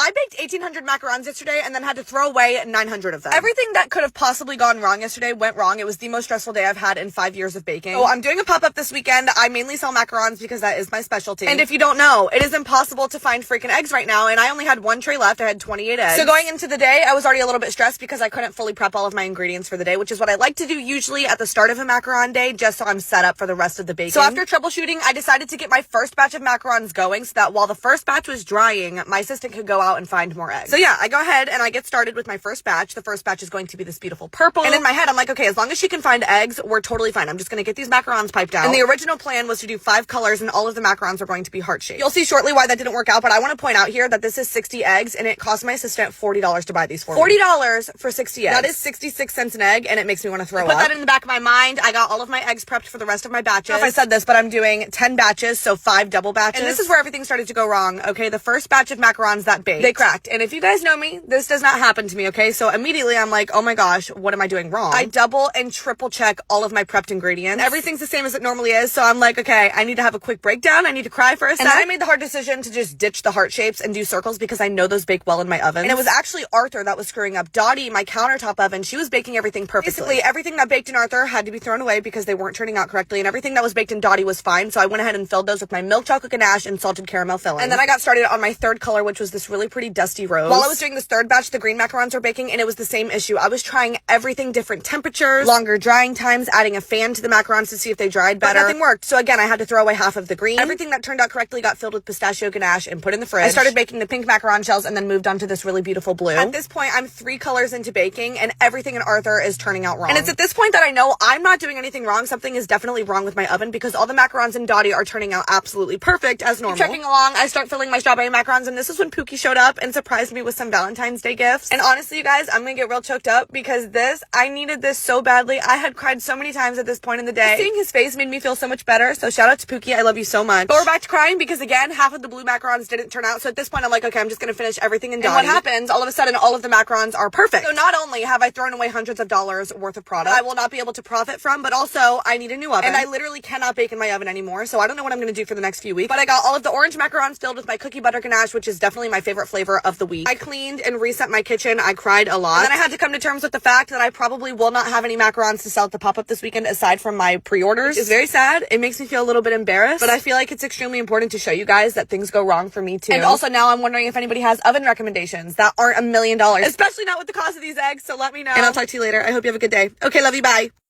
I baked 1,800 macarons yesterday and then had to throw away 900 of them. Everything that could have possibly gone wrong yesterday went wrong. It was the most stressful day I've had in 5 years of baking. So I'm doing a pop-up this weekend. I mainly sell macarons because that is my specialty. And if you don't know, it is impossible to find freaking eggs right now, and I only had one tray left. I had 28 eggs. So going into the day, I was already a little bit stressed because I couldn't fully prep all of my ingredients for the day, which is what I like to do usually at the start of a macaron day, just so I'm set up for the rest of the baking. So after troubleshooting, I decided to get my first batch of macarons going so that while the first batch was drying, my assistant could go out and find more eggs. So yeah, I go ahead and I get started with my first batch. The first batch is going to be this beautiful purple. And in my head, I'm like, okay, as long as she can find eggs, we're totally fine. I'm just going to get these macarons piped out. And the original plan was to do 5 colors and all of the macarons are going to be heart-shaped. You'll see shortly why that didn't work out, but I want to point out here that this is 60 eggs and it cost my assistant $40 to buy these for me. $40 for 60 eggs. That is 66 cents an egg and it makes me want to throw up. Put that in the back of my mind. I got all of my eggs prepped for the rest of my batches. I don't know if I said this, but I'm doing 10 batches, so 5 double batches. And this is where everything started to go wrong, okay? The first batch of macarons that baked, they cracked. And if you guys know me, this does not happen to me, okay? So immediately I'm like, oh my gosh, what am I doing wrong? I double and triple check all of my prepped ingredients. Everything's the same as it normally is, so I'm like, okay, I need to have a quick breakdown. I need to cry for a second. And then I made the hard decision to just ditch the heart shapes and do circles because I know those bake well in my oven. And it was actually Arthur that was screwing up. Dottie, my countertop oven, she was baking everything perfectly. Basically, everything that baked in Arthur had to be thrown away because they weren't turning out correctly, and everything that was baked in Dottie was fine, so I went ahead and filled those with my milk chocolate ganache and salted caramel filling. And then I got started on my third color, which was this really pretty dusty rose. While I was doing this third batch, the green macarons were baking, and it was the same issue. I was trying everything, different temperatures, longer drying times, adding a fan to the macarons to see if they dried better. But nothing worked, so again, I had to throw away half of the green. Everything that turned out correctly got filled with pistachio ganache and put in the fridge. I started baking the pink macaron shells and then moved on to this really beautiful blue. At this point, I'm 3 colors into baking, and everything in Arthur is turning out wrong. And it's at this point that I know I'm not doing anything wrong. Something is definitely wrong with my oven because all the macarons in Dottie are turning out absolutely perfect as normal. Keep checking along, I start filling my strawberry macarons, and this is when Pookie showed up and surprised me with some Valentine's Day gifts. And honestly, you guys, I'm gonna get real choked up because I needed this so badly. I had cried so many times at this point in the day. Seeing his face made me feel so much better, so shout out to Pookie, I love you so much. But we're back to crying because again, half of the blue macarons didn't turn out, so at this point I'm like, okay, I'm just gonna finish everything in Dottie. And what happens, all of a sudden, all of the macarons are perfect. So not only have I thrown away hundreds of dollars worth of product I will not be able to profit from, but also I need a new oven. And I literally cannot bake in my oven anymore, so I don't know what I'm gonna do for the next few weeks. But I got all of the orange macarons filled with my cookie butter ganache, which is definitely my favorite flavor of the week. I cleaned and reset my kitchen. I cried a lot. And then I had to come to terms with the fact that I probably will not have any macarons to sell at the pop-up this weekend aside from my pre-orders. It's very sad. It makes me feel a little bit embarrassed, but I feel like it's extremely important to show you guys that things go wrong for me too. And also now I'm wondering if anybody has oven recommendations that aren't $1 million, especially not with the cost of these eggs, so let me know. And I'll talk to you later. I hope you have a good day. Okay, love you, bye.